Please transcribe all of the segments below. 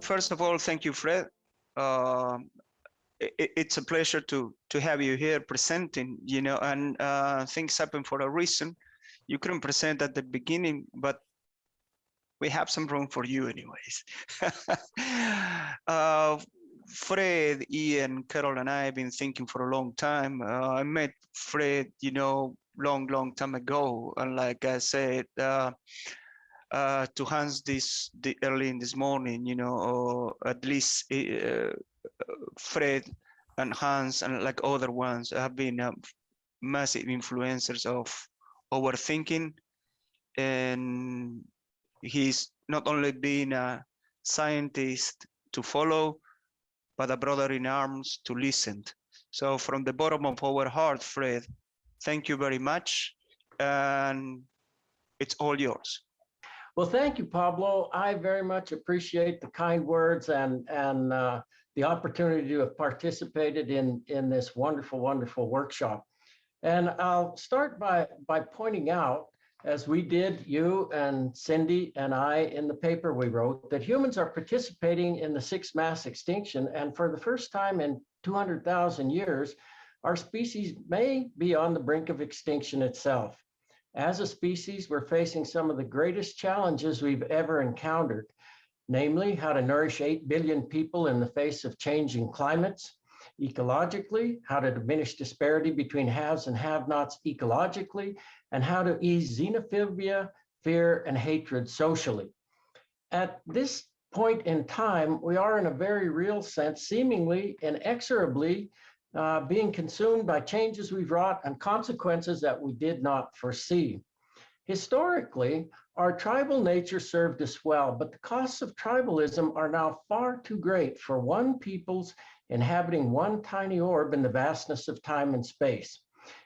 First of all, thank you, Fred. It's a pleasure to have you here presenting, and things happen for a reason. You couldn't present at the beginning, but we have some room for you anyways. Fred, Ian, Carol, and I have been thinking for a long time. I met Fred, long time ago. And like I said, to Hans early in this morning, or at least Fred and Hans and like other ones have been massive influencers of our thinking. And he's not only been a scientist to follow, but a brother in arms to listen. So from the bottom of our heart, Fred, thank you very much. And it's all yours. Well, thank you, Pablo. I very much appreciate the kind words and the opportunity to have participated in this wonderful workshop. And I'll start by pointing out, as we did, you and Cindy and I, in the paper we wrote, that humans are participating in the sixth mass extinction. And for the first time in 200,000 years, our species may be on the brink of extinction itself. As a species, we're facing some of the greatest challenges we've ever encountered, namely how to nourish 8 billion people in the face of changing climates, ecologically, how to diminish disparity between haves and have-nots ecologically, and how to ease xenophobia, fear, and hatred socially. At this point in time, we are in a very real sense, seemingly inexorably being consumed by changes we've wrought and consequences that we did not foresee. Historically, our tribal nature served us well, but the costs of tribalism are now far too great for one people's inhabiting one tiny orb in the vastness of time and space.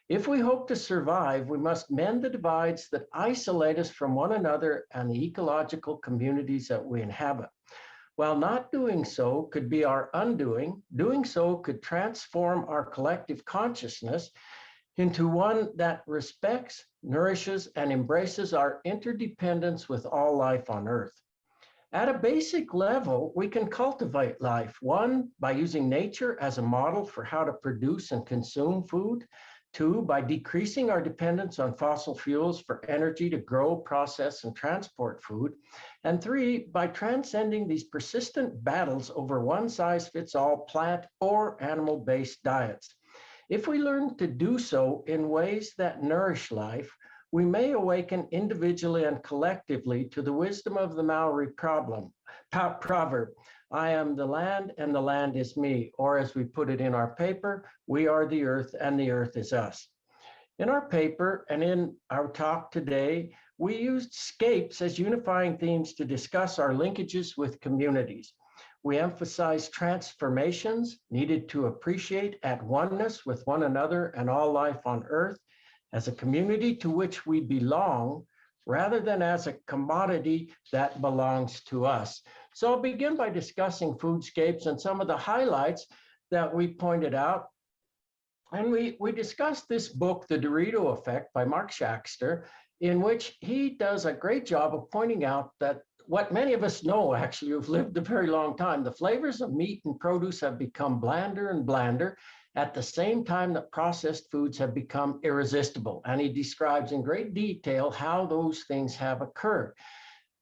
If we hope to survive, we must mend the divides that isolate us from one another and the ecological communities that we inhabit. While not doing so could be our undoing, doing so could transform our collective consciousness into one that respects, nourishes, and embraces our interdependence with all life on Earth. At a basic level, we can cultivate life, one, by using nature as a model for how to produce and consume food, two, by decreasing our dependence on fossil fuels for energy to grow, process, and transport food, and three, by transcending these persistent battles over one-size-fits-all plant or animal-based diets. If we learn to do so in ways that nourish life, we may awaken individually and collectively to the wisdom of the Maori proverb, I am the land and the land is me, or as we put it in our paper, we are the earth and the earth is us. In our paper and in our talk today, we used scapes as unifying themes to discuss our linkages with communities. We emphasize transformations needed to appreciate at oneness with one another and all life on earth as a community to which we belong, rather than as a commodity that belongs to us. So I'll begin by discussing Foodscapes and some of the highlights that we pointed out. And we discussed this book, The DORITO Effect by Mark Shaxter, in which he does a great job of pointing out that what many of us know, actually, who've lived a very long time, the flavors of meat and produce have become blander and blander at the same time that processed foods have become irresistible. And he describes in great detail how those things have occurred.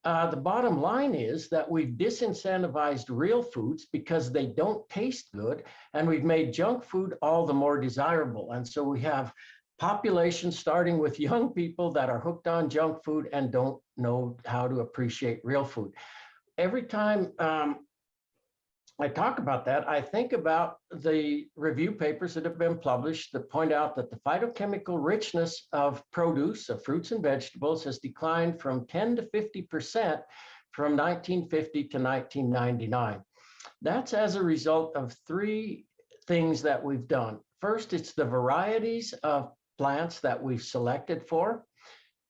The bottom line is that we've disincentivized real foods because they don't taste good, and we've made junk food all the more desirable. And so we have populations starting with young people that are hooked on junk food and don't know how to appreciate real food. Every time I talk about that, I think about the review papers that have been published that point out that the phytochemical richness of produce, of fruits and vegetables, has declined from 10 to 50% from 1950 to 1999. That's as a result of three things that we've done. First, it's the varieties of plants that we've selected for.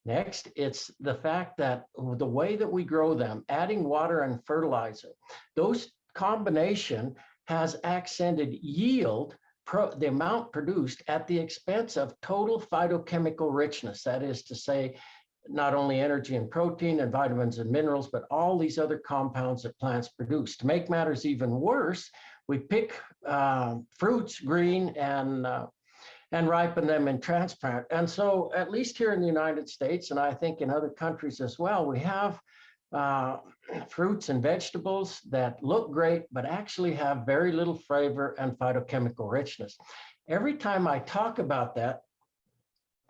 Next, it's the fact that the way that we grow them, adding water and fertilizer, those combination has accented yield, the amount produced, at the expense of total phytochemical richness. That is to say, not only energy and protein and vitamins and minerals, but all these other compounds that plants produce. To make matters even worse, we pick fruits green and ripen them in transplant. And so at least here in the United States, and I think in other countries as well, we have fruits and vegetables that look great, but actually have very little flavor and phytochemical richness. Every time I talk about that,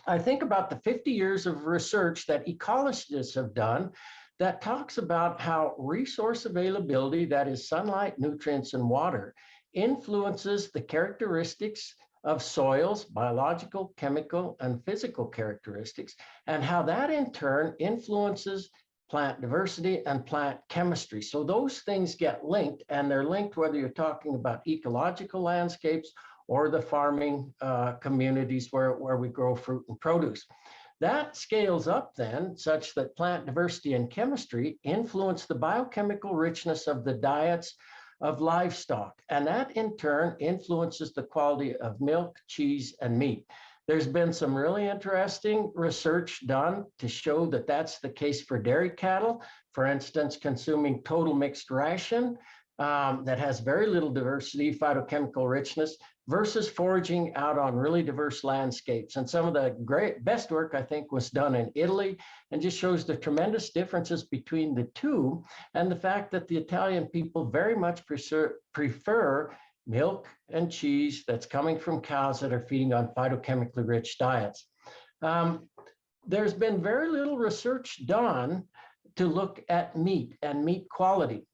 I think about the 50 years of research that ecologists have done that talks about how resource availability, that is sunlight, nutrients, and water, influences the characteristics of soils, biological, chemical, and physical characteristics, and how that in turn influences plant diversity and plant chemistry. So those things get linked, and they're linked whether you're talking about ecological landscapes or the farming communities where we grow fruit and produce. That scales up then such that plant diversity and chemistry influence the biochemical richness of the diets of livestock. And that in turn influences the quality of milk, cheese, and meat. There's been some really interesting research done to show that that's the case for dairy cattle. For instance, consuming total mixed ration that has very little diversity, phytochemical richness, versus foraging out on really diverse landscapes. And some of the best work, I think, was done in Italy, and just shows the tremendous differences between the two, and the fact that the Italian people very much prefer milk and cheese that's coming from cows that are feeding on phytochemically rich diets. There's been very little research done to look at meat and meat quality.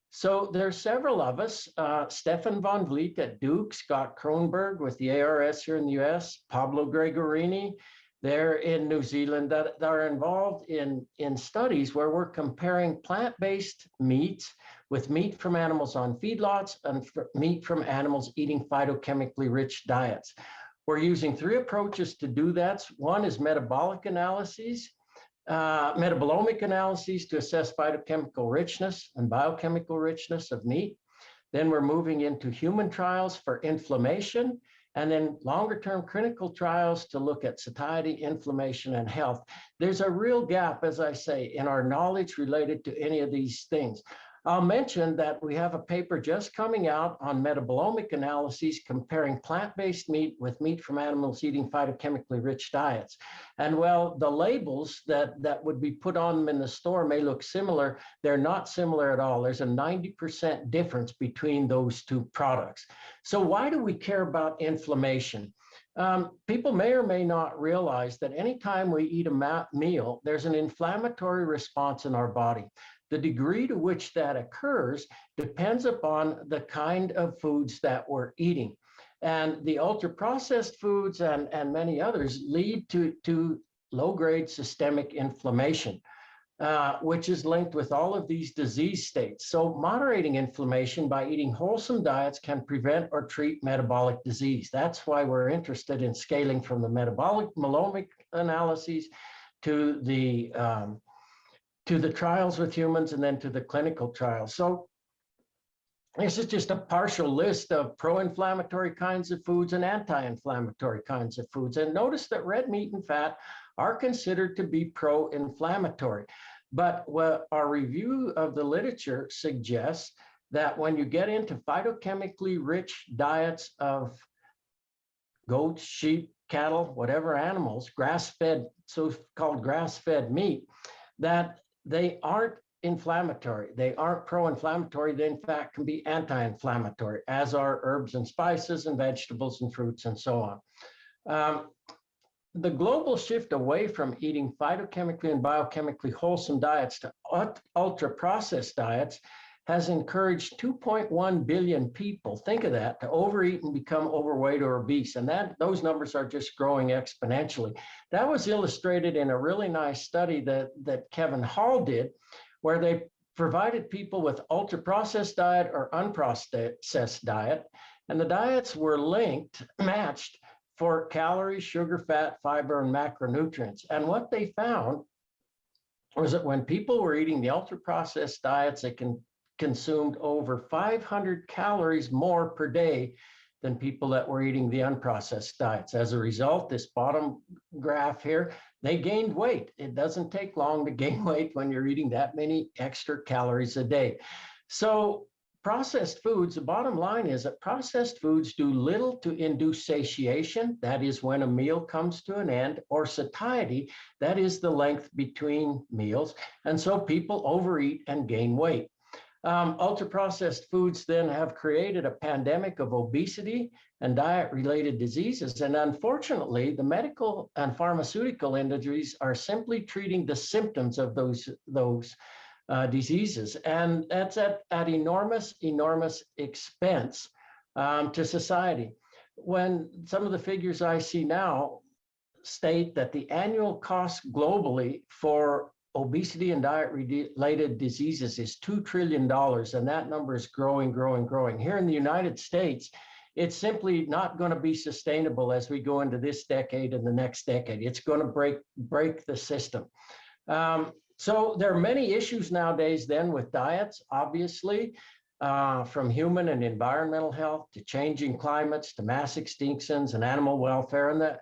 So there's several of us, Stefan von Vliet at Duke, Scott Kronberg with the ARS here in the US, Pablo Gregorini, they're in New Zealand, that are involved in studies where we're comparing plant-based meats with meat from animals on feedlots and meat from animals eating phytochemically rich diets. We're using 3 approaches to do that. One is metabolomic analyses to assess phytochemical richness and biochemical richness of meat. Then we're moving into human trials for inflammation, and then longer-term clinical trials to look at satiety, inflammation, and health. There's a real gap, as I say, in our knowledge related to any of these things. I'll mention that we have a paper just coming out on metabolomic analyses comparing plant-based meat with meat from animals eating phytochemically rich diets. And while the labels that would be put on them in the store may look similar, they're not similar at all. There's a 90% difference between those 2 products. So why do we care about inflammation? People may or may not realize that anytime we eat a meal, there's an inflammatory response in our body. The degree to which that occurs depends upon the kind of foods that we're eating. And the ultra-processed foods and many others lead to low-grade systemic inflammation, which is linked with all of these disease states. So moderating inflammation by eating wholesome diets can prevent or treat metabolic disease. That's why we're interested in scaling from the metabolomic analyses to the trials with humans, and then to the clinical trials. So this is just a partial list of pro-inflammatory kinds of foods and anti-inflammatory kinds of foods. And notice that red meat and fat are considered to be pro-inflammatory. But our review of the literature suggests that when you get into phytochemically rich diets of goats, sheep, cattle, whatever animals, grass-fed, so-called grass-fed meat, that they aren't inflammatory. They aren't pro-inflammatory. They, in fact, can be anti-inflammatory, as are herbs and spices and vegetables and fruits and so on. The global shift away from eating phytochemically and biochemically wholesome diets to ultra-processed diets has encouraged 2.1 billion people, think of that, to overeat and become overweight or obese. And those numbers are just growing exponentially. That was illustrated in a really nice study that Kevin Hall did, where they provided people with ultra-processed diet or unprocessed diet, and the diets were matched for calories, sugar, fat, fiber, and macronutrients. And what they found was that when people were eating the ultra-processed diets, they consumed over 500 calories more per day than people that were eating the unprocessed diets. As a result, this bottom graph here, they gained weight. It doesn't take long to gain weight when you're eating that many extra calories a day. So processed foods, the bottom line is that processed foods do little to induce satiation, that is when a meal comes to an end, or satiety, that is the length between meals. And so people overeat and gain weight. Ultra-processed foods then have created a pandemic of obesity and diet-related diseases. And unfortunately, the medical and pharmaceutical industries are simply treating the symptoms of those diseases. And that's at enormous expense to society. When some of the figures I see now state that the annual cost globally for obesity and diet-related diseases is $2 trillion, and that number is growing. Here in the United States, it's simply not going to be sustainable as we go into this decade and the next decade. It's going to break the system. So there are many issues nowadays then with diets, obviously, from human and environmental health to changing climates to mass extinctions and animal welfare. And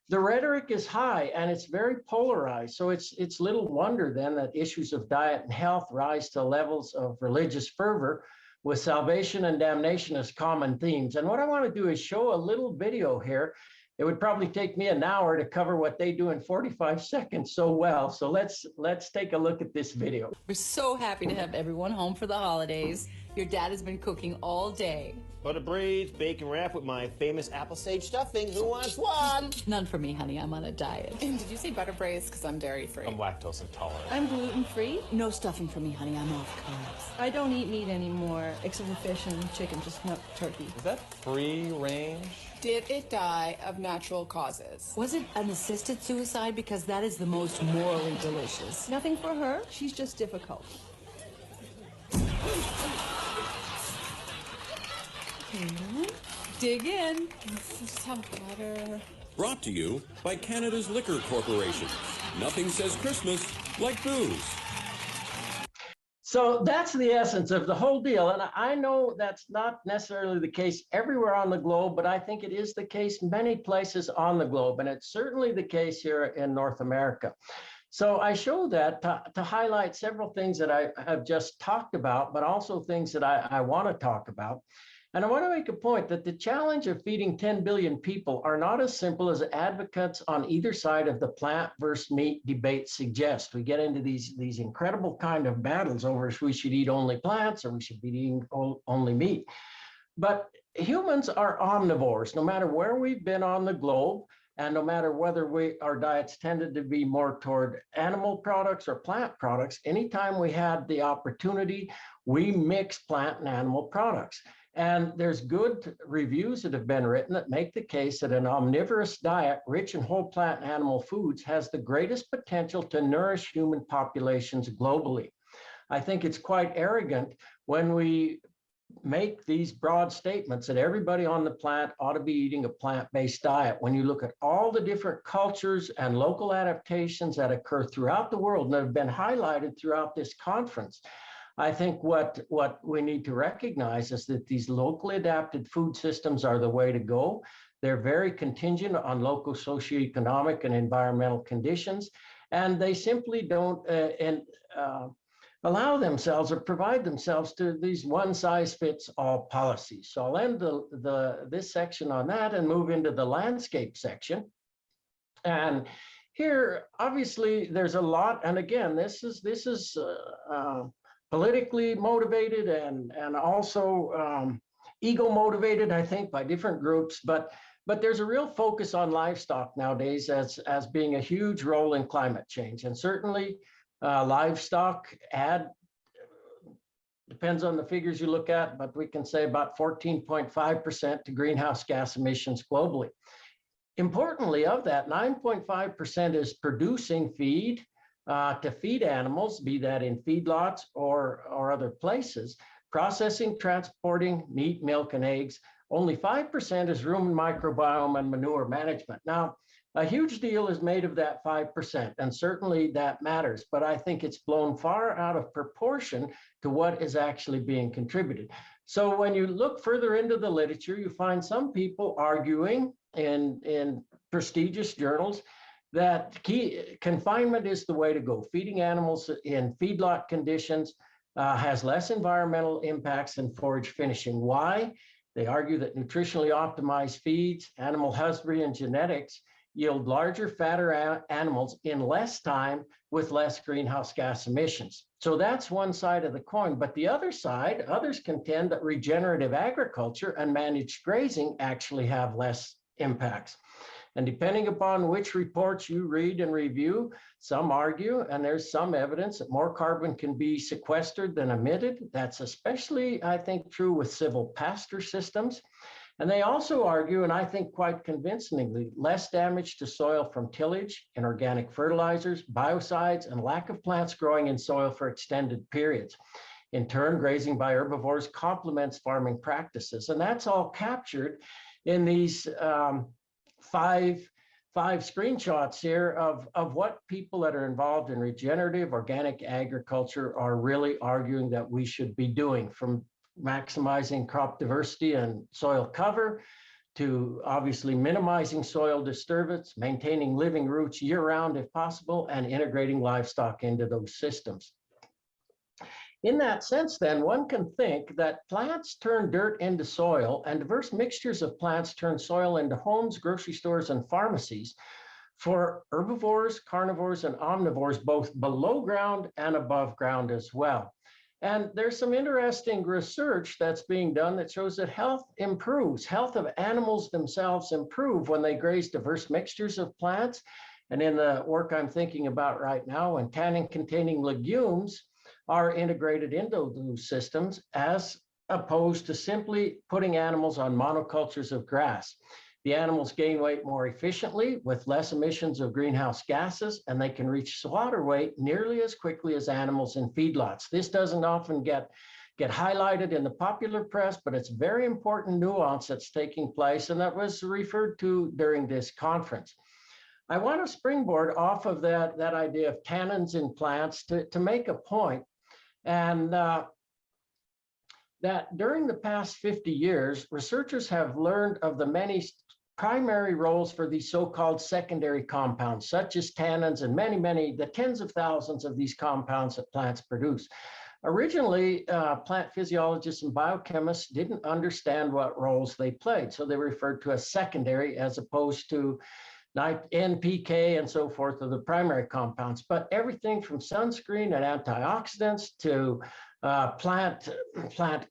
the rhetoric is high and it's very polarized. So it's little wonder then that issues of diet and health rise to levels of religious fervor with salvation and damnation as common themes. And what I want to do is show a little video here. It would probably take me an hour to cover what they do in 45 seconds so well. So let's take a look at this video. We're so happy to have everyone home for the holidays. Your dad has been cooking all day. Butter braids, bacon wrap with my famous apple sage stuffing. Who wants one? None for me, honey. I'm on a diet. And did you say butter braids? Because I'm dairy-free. I'm lactose intolerant. I'm gluten-free. No stuffing for me, honey. I'm off carbs. I don't eat meat anymore, except for fish and chicken, just not turkey. Is that free range? Did it die of natural causes? Was it an assisted suicide? Because that is the most morally delicious. Nothing for her. She's just difficult. Dig in. Just have butter. Brought to you by Canada's Liquor Corporation. Nothing says Christmas like booze. So that's the essence of the whole deal. And I know that's not necessarily the case everywhere on the globe, but I think it is the case many places on the globe. And it's certainly the case here in North America. So I show that to highlight several things that I have just talked about, but also things that I want to talk about. And I want to make a point that the challenge of feeding 10 billion people are not as simple as advocates on either side of the plant versus meat debate suggest. We get into these incredible kind of battles over if we should eat only plants or we should be eating only meat. But humans are omnivores, no matter where we've been on the globe, and no matter whether our diets tended to be more toward animal products or plant products, anytime we had the opportunity, we mixed plant and animal products. And there's good reviews that have been written that make the case that an omnivorous diet rich in whole plant and animal foods has the greatest potential to nourish human populations globally. I think it's quite arrogant when we make these broad statements that everybody on the planet ought to be eating a plant-based diet. When you look at all the different cultures and local adaptations that occur throughout the world and that have been highlighted throughout this conference, I think what we need to recognize is that these locally adapted food systems are the way to go. They're very contingent on local socioeconomic and environmental conditions, and they simply don't allow themselves or provide themselves to these one-size-fits-all policies. So I'll end this section on that and move into the landscape section. And here, obviously, there's a lot. And again, this is politically motivated and also ego motivated, I think, by different groups. But there's a real focus on livestock nowadays as being a huge role in climate change. And certainly livestock depends on the figures you look at, but we can say about 14.5% to greenhouse gas emissions globally. Importantly, of that, 9.5% is producing feed to feed animals, be that in feedlots or other places, processing, transporting meat, milk, and eggs. Only 5% is rumen microbiome and manure management. Now, a huge deal is made of that 5%, and certainly that matters, but I think it's blown far out of proportion to what is actually being contributed. So when you look further into the literature, you find some people arguing in prestigious journals that confinement is the way to go. Feeding animals in feedlot conditions has less environmental impacts than forage finishing. Why? They argue that nutritionally optimized feeds, animal husbandry, and genetics yield larger, fatter animals in less time with less greenhouse gas emissions. So that's one side of the coin. But the other side, others contend that regenerative agriculture and managed grazing actually have less impacts. And depending upon which reports you read and review, some argue, and there's some evidence that more carbon can be sequestered than emitted. That's especially, I think, true with silvopasture systems. And they also argue, and I think quite convincingly, less damage to soil from tillage, inorganic fertilizers, biocides, and lack of plants growing in soil for extended periods. In turn, grazing by herbivores complements farming practices. And that's all captured in these five screenshots here of what people that are involved in regenerative organic agriculture are really arguing that we should be doing, from maximizing crop diversity and soil cover to obviously minimizing soil disturbance, maintaining living roots year-round if possible, and integrating livestock into those systems. In that sense, then, one can think that plants turn dirt into soil, and diverse mixtures of plants turn soil into homes, grocery stores, and pharmacies for herbivores, carnivores, and omnivores, both below ground and above ground as well. And there's some interesting research that's being done that shows that health improves. Health of animals themselves improve when they graze diverse mixtures of plants. And in the work I'm thinking about right now, when tannin-containing legumes are integrated into those systems, as opposed to simply putting animals on monocultures of grass. The animals gain weight more efficiently with less emissions of greenhouse gases, and they can reach slaughter weight nearly as quickly as animals in feedlots. This doesn't often get highlighted in the popular press, but it's very important nuance that's taking place, and that was referred to during this conference. I want to springboard off of that idea of tannins in plants to make a point, and that during the past 50 years, researchers have learned of the many primary roles for these so-called secondary compounds, such as tannins and the tens of thousands of these compounds that plants produce. Originally, plant physiologists and biochemists didn't understand what roles they played, so they referred to as secondary as opposed to NPK and so forth are the primary compounds. But everything from sunscreen and antioxidants to plant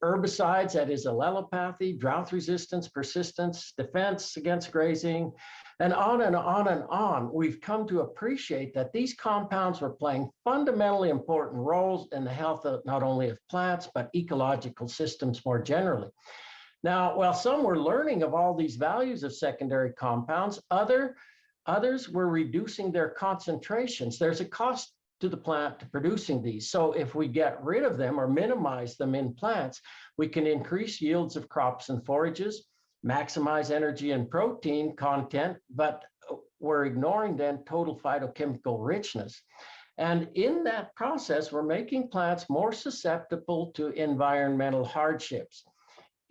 herbicides, that is allelopathy, drought resistance, persistence, defense against grazing, and on and on and on. We've come to appreciate that these compounds were playing fundamentally important roles in the health of not only of plants, but ecological systems more generally. Now, while some were learning of all these values of secondary compounds, others were reducing their concentrations. There's a cost to the plant to producing these. So if we get rid of them or minimize them in plants, we can increase yields of crops and forages, maximize energy and protein content, but we're ignoring then total phytochemical richness. And in that process, we're making plants more susceptible to environmental hardships.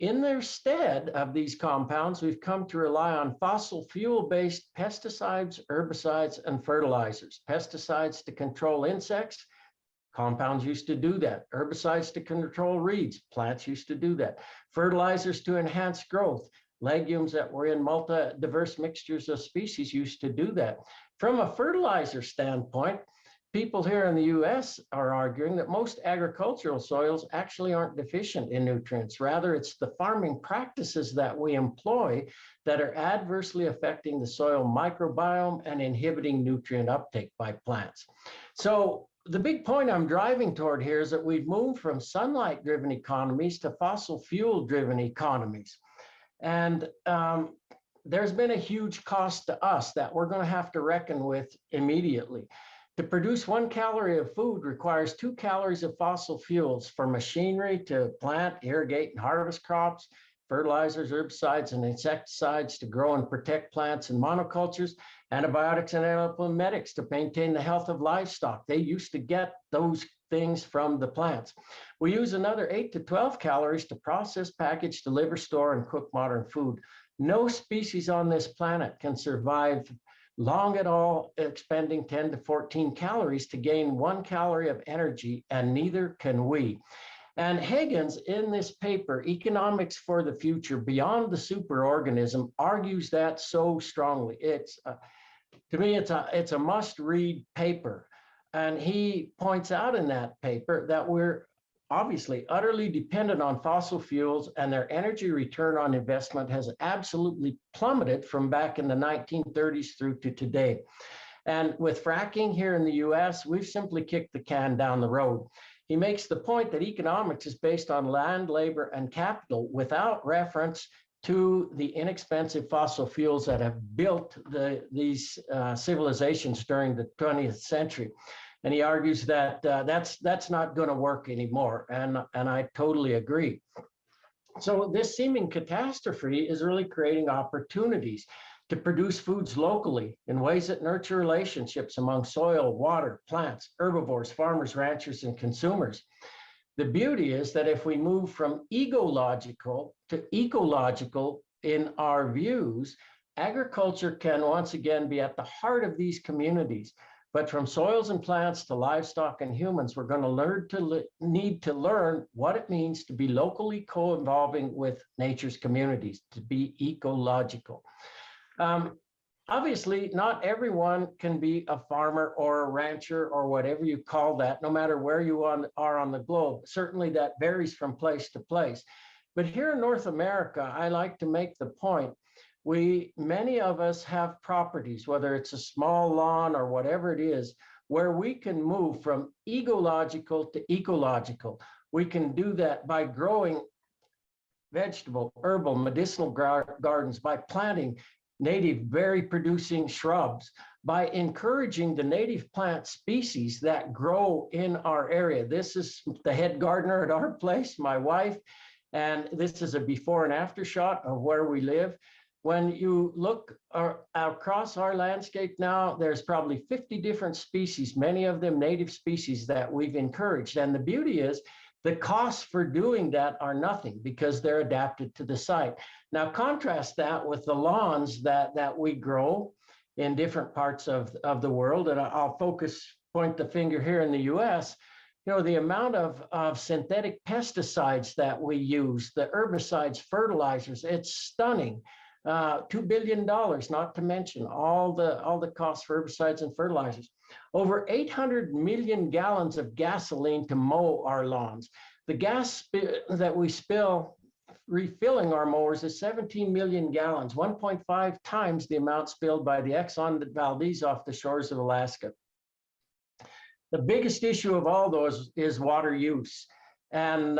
In their stead of these compounds, we've come to rely on fossil fuel-based pesticides, herbicides, and fertilizers. Pesticides to control insects, compounds used to do that. Herbicides to control weeds, plants used to do that. Fertilizers to enhance growth, legumes that were in diverse mixtures of species used to do that. From a fertilizer standpoint, people here in the US are arguing that most agricultural soils actually aren't deficient in nutrients. Rather, it's the farming practices that we employ that are adversely affecting the soil microbiome and inhibiting nutrient uptake by plants. So the big point I'm driving toward here is that we've moved from sunlight-driven economies to fossil fuel-driven economies. And there's been a huge cost to us that we're going to have to reckon with immediately. To produce 1 calorie of food requires 2 calories of fossil fuels for machinery to plant, irrigate, and harvest crops, fertilizers, herbicides, and insecticides to grow and protect plants and monocultures, antibiotics and antibiotics to maintain the health of livestock. They used to get those things from the plants. We use another 8 to 12 calories to process, package, deliver, store, and cook modern food. No species on this planet can survive long at all, expending 10 to 14 calories to gain 1 calorie of energy, and neither can we. And Higgins, in this paper, Economics for the Future Beyond the Superorganism, argues that so strongly. To me, it's a must-read paper. And he points out in that paper that we're obviously utterly dependent on fossil fuels, and their energy return on investment has absolutely plummeted from back in the 1930s through to today. And with fracking here in the US, we've simply kicked the can down the road. He makes the point that economics is based on land, labor, and capital without reference to the inexpensive fossil fuels that have built these civilizations during the 20th century. And he argues that that's not going to work anymore. And I totally agree. So this seeming catastrophe is really creating opportunities to produce foods locally in ways that nurture relationships among soil, water, plants, herbivores, farmers, ranchers, and consumers. The beauty is that if we move from egological to ecological in our views, agriculture can once again be at the heart of these communities. But from soils and plants to livestock and humans, we're going to need to learn what it means to be locally co-evolving with nature's communities, to be ecological. Obviously, not everyone can be a farmer or a rancher or whatever you call that, no matter where you are on the globe. Certainly that varies from place to place. But here in North America, I like to make the point, many of us have properties, whether it's a small lawn or whatever it is, where we can move from egological to ecological. We can do that by growing vegetable, herbal, medicinal gardens, by planting native berry producing shrubs, by encouraging the native plant species that grow in our area. This is the head gardener at our place, my wife, and this is a before and after shot of where we live. When you look across our landscape now, there's probably 50 different species, many of them native species that we've encouraged. And the beauty is the costs for doing that are nothing because they're adapted to the site. Now contrast that with the lawns that we grow in different parts of the world. And I'll point the finger here in the US. You know, the amount of synthetic pesticides that we use, the herbicides, fertilizers, it's stunning. $2 billion, not to mention all the costs for herbicides and fertilizers. Over 800 million gallons of gasoline to mow our lawns. The gas that we spill refilling our mowers is 17 million gallons, 1.5 times the amount spilled by the Exxon Valdez off the shores of Alaska. The biggest issue of all those is water use. And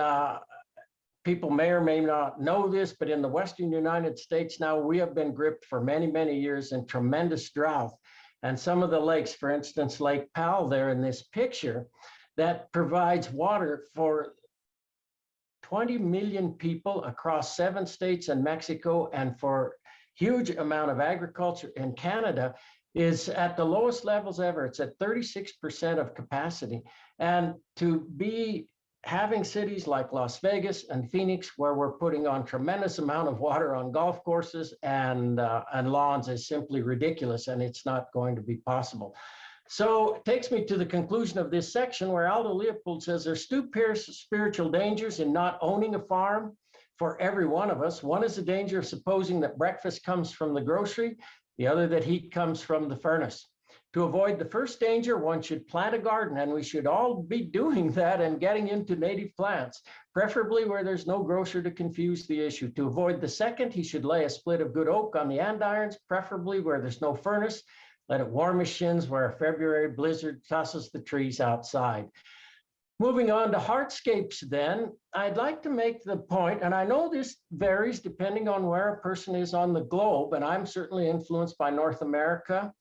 people may or may not know this, but in the Western United States now, we have been gripped for many, many years in tremendous drought. And some of the lakes, for instance, Lake Powell there in this picture, that provides water for 20 million people across 7 states and Mexico, and for huge amount of agriculture in Canada, is at the lowest levels ever. It's at 36% of capacity. And to be having cities like Las Vegas and Phoenix, where we're putting on tremendous amount of water on golf courses and lawns, is simply ridiculous, and it's not going to be possible. So it takes me to the conclusion of this section, where Aldo Leopold says there's two spiritual dangers in not owning a farm for every one of us. One is the danger of supposing that breakfast comes from the grocery, the other that heat comes from the furnace. To avoid the first danger, one should plant a garden, and we should all be doing that and getting into native plants, preferably where there's no grocer to confuse the issue. To avoid the second, he should lay a split of good oak on the andirons, preferably where there's no furnace. Let it warm his shins where a February blizzard tosses the trees outside. Moving on to hardscapes then, I'd like to make the point, and I know this varies depending on where a person is on the globe, and I'm certainly influenced by North America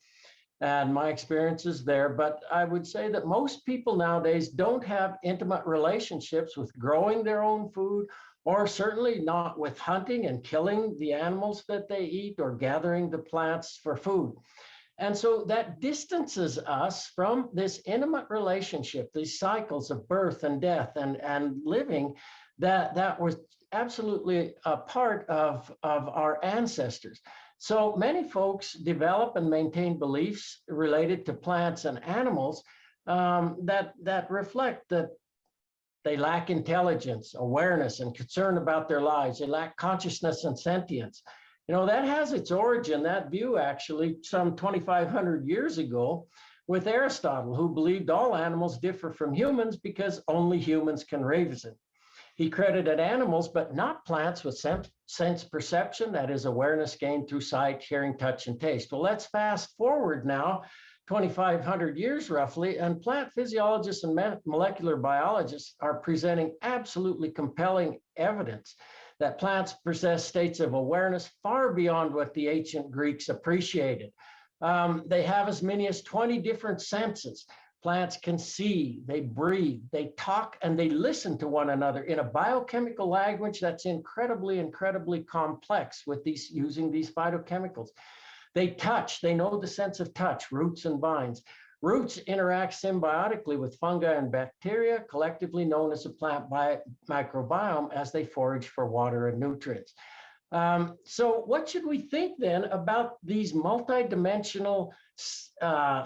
and my experiences there, but I would say that most people nowadays don't have intimate relationships with growing their own food, or certainly not with hunting and killing the animals that they eat or gathering the plants for food. And so that distances us from this intimate relationship, these cycles of birth and death and living that was absolutely a part of our ancestors. So many folks develop and maintain beliefs related to plants and animals that reflect that they lack intelligence, awareness, and concern about their lives. They lack consciousness and sentience. You know, that has its origin, that view actually, some 2,500 years ago with Aristotle, who believed all animals differ from humans because only humans can reason. He credited animals, but not plants, with sense perception, that is awareness gained through sight, hearing, touch, and taste. Well, let's fast forward now 2,500 years roughly, and plant physiologists and molecular biologists are presenting absolutely compelling evidence that plants possess states of awareness far beyond what the ancient Greeks appreciated. They have as many as 20 different senses. Plants can see, they breathe, they talk, and they listen to one another in a biochemical language that's incredibly, incredibly complex with these, using these phytochemicals. They touch, they know the sense of touch, roots and vines. Roots interact symbiotically with fungi and bacteria, collectively known as a plant microbiome, as they forage for water and nutrients. So what should we think then about these multidimensional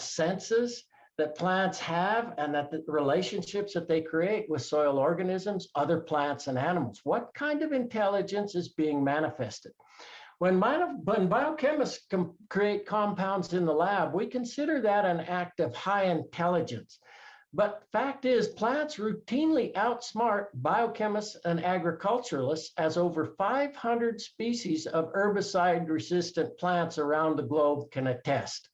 senses that plants have, and that the relationships that they create with soil organisms, other plants and animals? What kind of intelligence is being manifested? When biochemists create compounds in the lab, we consider that an act of high intelligence. But fact is, plants routinely outsmart biochemists and agriculturalists, as over 500 species of herbicide-resistant plants around the globe can attest.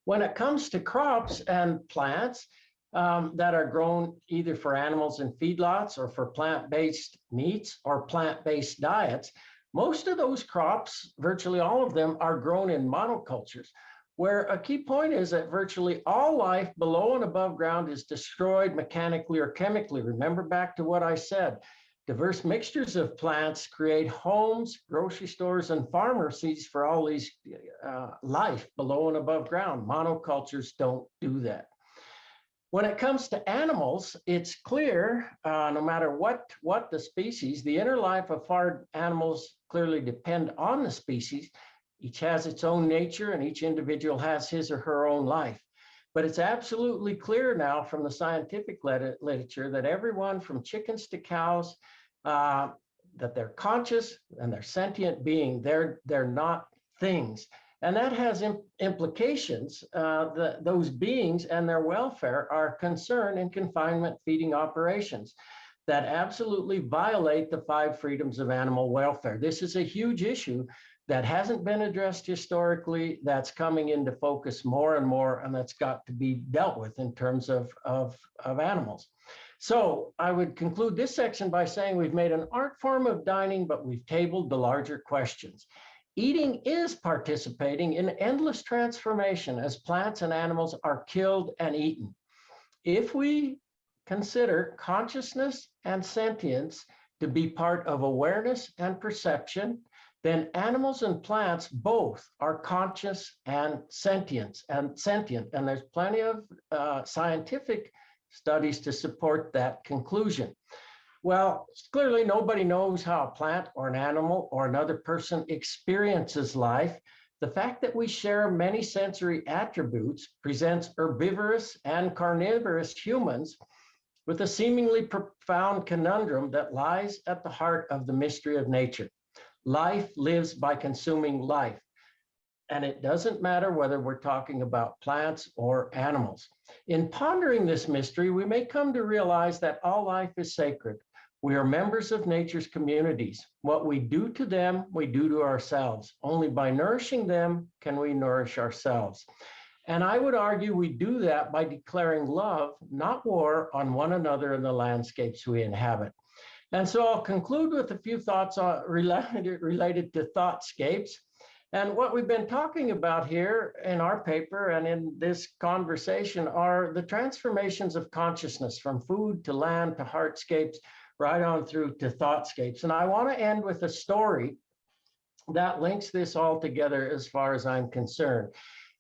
When it comes to crops and plants that are grown either for animals in feedlots or for plant-based meats or plant-based diets, most of those crops, virtually all of them, are grown in monocultures, where a key point is that virtually all life below and above ground is destroyed mechanically or chemically. Remember back to what I said. Diverse mixtures of plants create homes, grocery stores, and pharmacies for all these life below and above ground. Monocultures don't do that. When it comes to animals, it's clear, no matter what the species, the inner life of farm animals clearly depend on the species. Each has its own nature, and each individual has his or her own life. But it's absolutely clear now from the scientific literature that everyone from chickens to cows, that they're conscious and they're sentient being. They're not things. And that has implications. Those beings and their welfare are concerned in confinement feeding operations that absolutely violate the 5 freedoms of animal welfare. This is a huge issue that hasn't been addressed historically, that's coming into focus more and more, and that's got to be dealt with in terms of animals. So I would conclude this section by saying we've made an art form of dining, but we've tabled the larger questions. Eating is participating in endless transformation as plants and animals are killed and eaten. If we consider consciousness and sentience to be part of awareness and perception, then animals and plants both are conscious and sentient. And there's plenty of scientific studies to support that conclusion. Well, clearly nobody knows how a plant or an animal or another person experiences life. The fact that we share many sensory attributes presents herbivorous and carnivorous humans with a seemingly profound conundrum that lies at the heart of the mystery of nature. Life lives by consuming life. And it doesn't matter whether we're talking about plants or animals. In pondering this mystery, we may come to realize that all life is sacred. We are members of nature's communities. What we do to them, we do to ourselves. Only by nourishing them can we nourish ourselves. And I would argue we do that by declaring love, not war, on one another in the landscapes we inhabit. And so I'll conclude with a few thoughts related to Thoughtscapes. And what we've been talking about here in our paper and in this conversation are the transformations of consciousness from food to land to heartscapes, right on through to Thoughtscapes. And I want to end with a story that links this all together as far as I'm concerned.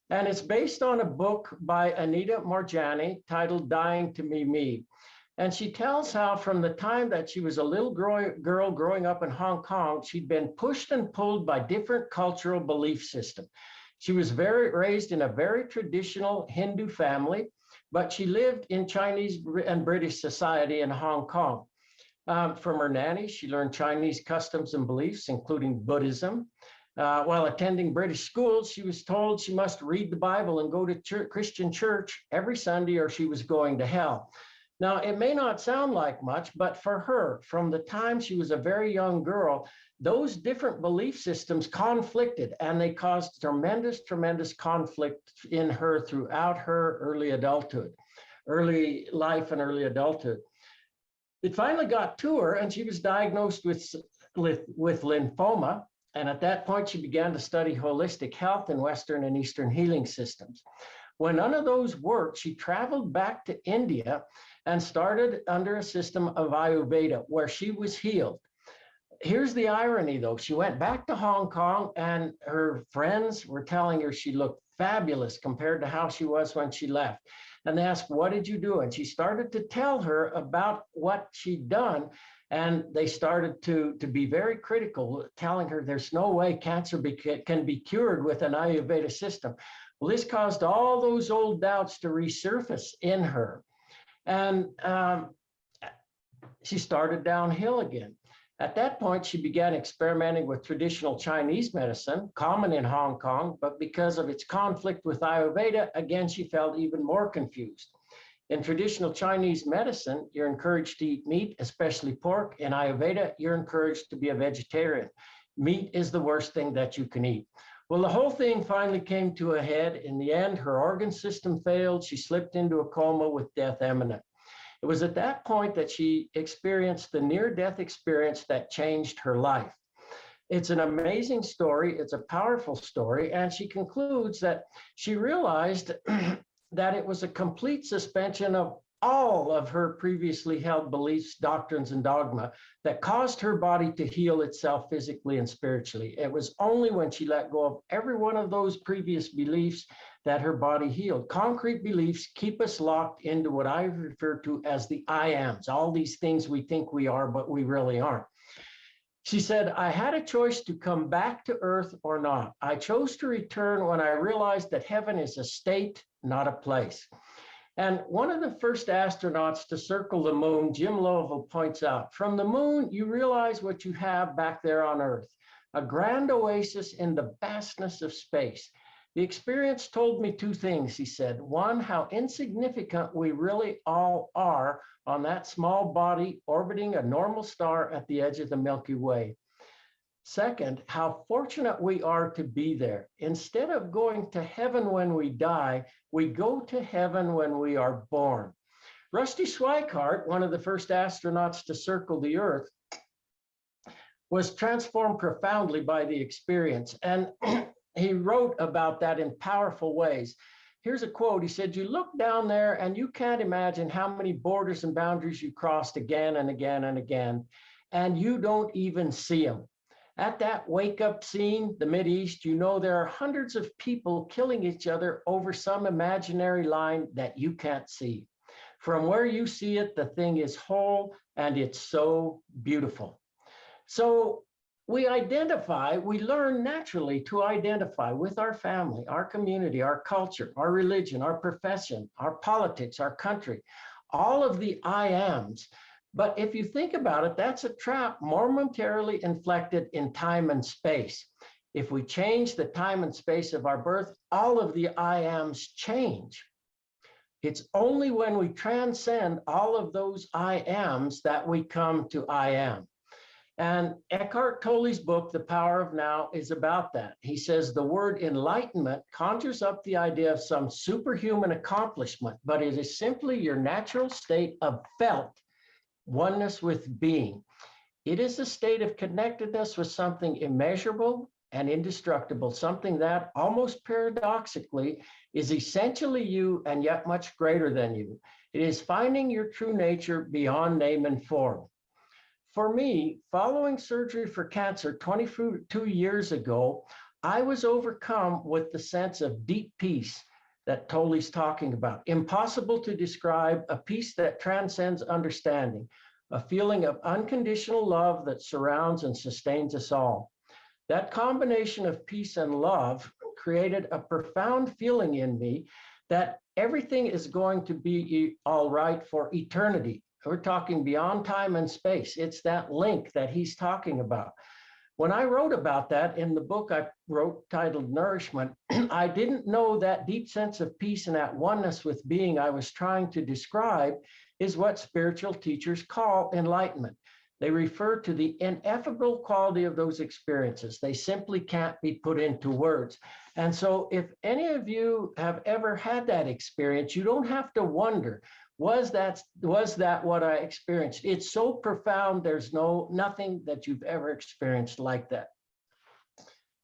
And it's based on a book by Anita Morjani titled Dying to Be Me. And she tells how from the time that she was a little girl growing up in Hong Kong, she'd been pushed and pulled by different cultural belief systems. She was raised in a very traditional Hindu family, but she lived in Chinese and British society in Hong Kong. From her nanny, she learned Chinese customs and beliefs, including Buddhism. While attending British schools, she was told she must read the Bible and go to Christian church every Sunday or she was going to hell. Now, it may not sound like much, but for her, from the time she was a very young girl, those different belief systems conflicted, and they caused tremendous, tremendous conflict in her throughout her early adulthood, early life and early adulthood. It finally got to her, and she was diagnosed with lymphoma. And at that point, she began to study holistic health and Western and Eastern healing systems. When none of those worked, she traveled back to India and started under a system of Ayurveda, where she was healed. Here's the irony, though. She went back to Hong Kong, and her friends were telling her she looked fabulous compared to how she was when she left. And they asked, what did you do? And she started to tell her about what she'd done. And they started to be very critical, telling her there's no way cancer can be cured with an Ayurveda system. Well, this caused all those old doubts to resurface in her. And she started downhill again. At that point, she began experimenting with traditional Chinese medicine, common in Hong Kong, but because of its conflict with Ayurveda, again, she felt even more confused. In traditional Chinese medicine, you're encouraged to eat meat, especially pork. In Ayurveda, you're encouraged to be a vegetarian. Meat is the worst thing that you can eat. Well, the whole thing finally came to a head. In the end, her organ system failed. She slipped into a coma with death imminent. It was at that point that she experienced the near-death experience that changed her life. It's an amazing story. It's a powerful story. And she concludes that she realized that it was a complete suspension of all of her previously held beliefs, doctrines, and dogma that caused her body to heal itself physically and spiritually. It was only when she let go of every one of those previous beliefs that her body healed. Concrete beliefs keep us locked into what I refer to as the I ams, all these things we think we are, but we really aren't. She said, I had a choice to come back to earth or not. I chose to return when I realized that heaven is a state, not a place. And one of the first astronauts to circle the moon, Jim Lovell, points out, from the moon, you realize what you have back there on Earth, a grand oasis in the vastness of space. The experience told me two things, he said. One, how insignificant we really all are on that small body orbiting a normal star at the edge of the Milky Way. Second, how fortunate we are to be there. Instead of going to heaven when we die, we go to heaven when we are born. Rusty Schweickart, one of the first astronauts to circle the Earth, was transformed profoundly by the experience. And he wrote about that in powerful ways. Here's a quote. He said, you look down there and you can't imagine how many borders and boundaries you crossed again and again and again, and you don't even see them. At that wake-up scene, the Mideast, you know there are hundreds of people killing each other over some imaginary line that you can't see. From where you see it, the thing is whole, and it's so beautiful. So we learn naturally to identify with our family, our community, our culture, our religion, our profession, our politics, our country, all of the I ams. But if you think about it, that's a trap momentarily inflected in time and space. If we change the time and space of our birth, all of the I ams change. It's only when we transcend all of those I ams that we come to I am. And Eckhart Tolle's book, The Power of Now, is about that. He says the word enlightenment conjures up the idea of some superhuman accomplishment, but it is simply your natural state of felt oneness with being. It is a state of connectedness with something immeasurable and indestructible, something that almost paradoxically is essentially you and yet much greater than you. It is finding your true nature beyond name and form. For me, following surgery for cancer 22 years ago, I was overcome with the sense of deep peace that Tolle's talking about. Impossible to describe, a peace that transcends understanding, a feeling of unconditional love that surrounds and sustains us all. That combination of peace and love created a profound feeling in me that everything is going to be all right for eternity. We're talking beyond time and space. It's that link that he's talking about. When I wrote about that in the book I wrote titled Nourishment, I didn't know that deep sense of peace and that oneness with being I was trying to describe is what spiritual teachers call enlightenment. They refer to the ineffable quality of those experiences. They simply can't be put into words. And so if any of you have ever had that experience, you don't have to wonder, was that what I experienced? It's so profound, there's nothing that you've ever experienced like that.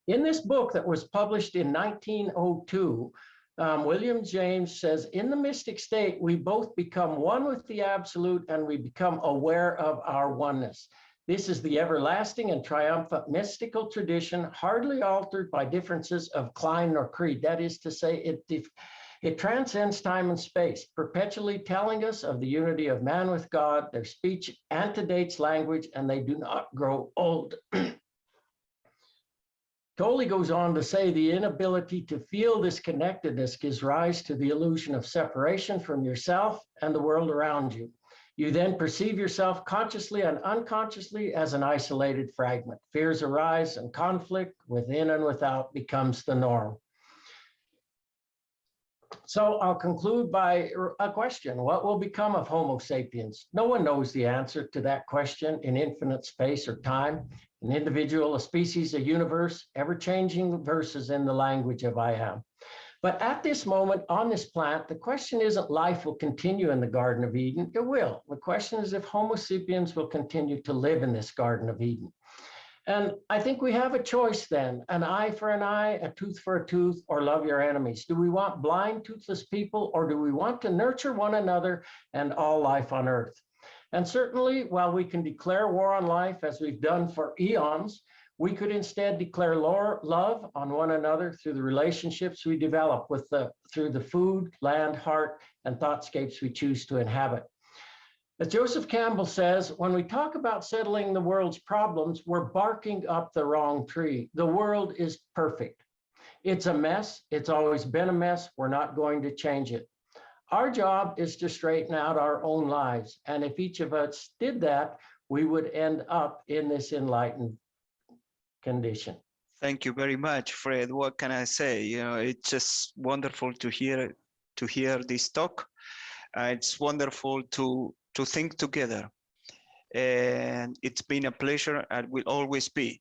In this book that was published in 1902, William James says, in the mystic state, we both become one with the absolute and we become aware of our oneness. This is the everlasting and triumphant mystical tradition, hardly altered by differences of clime nor creed. That is to say, it transcends time and space, perpetually telling us of the unity of man with God. Their speech antedates language, and they do not grow old. Tolle goes on to say the inability to feel this connectedness gives rise to the illusion of separation from yourself and the world around you. You then perceive yourself consciously and unconsciously as an isolated fragment. Fears arise and conflict within and without becomes the norm. So I'll conclude by a question. What will become of Homo sapiens? No one knows the answer to that question in infinite space or time. An individual, a species, a universe, ever-changing verses in the language of I am. But at this moment on this planet, the question isn't life will continue in the Garden of Eden. It will. The question is if Homo sapiens will continue to live in this Garden of Eden. And I think we have a choice then, an eye for an eye, a tooth for a tooth, or love your enemies. Do we want blind, toothless people, or do we want to nurture one another and all life on earth? And certainly, while we can declare war on life, as we've done for eons, we could instead declare love on one another through the relationships we develop through the food, land, heart, and thoughtscapes we choose to inhabit. As Joseph Campbell says, when we talk about settling the world's problems, we're barking up the wrong tree. The world is perfect. It's a mess. It's always been a mess. We're not going to change it. Our job is to straighten out our own lives. And if each of us did that, we would end up in this enlightened condition. Thank you very much, Fred. What can I say? You know, it's just wonderful to hear this talk. It's wonderful to think together, and it's been a pleasure and will always be.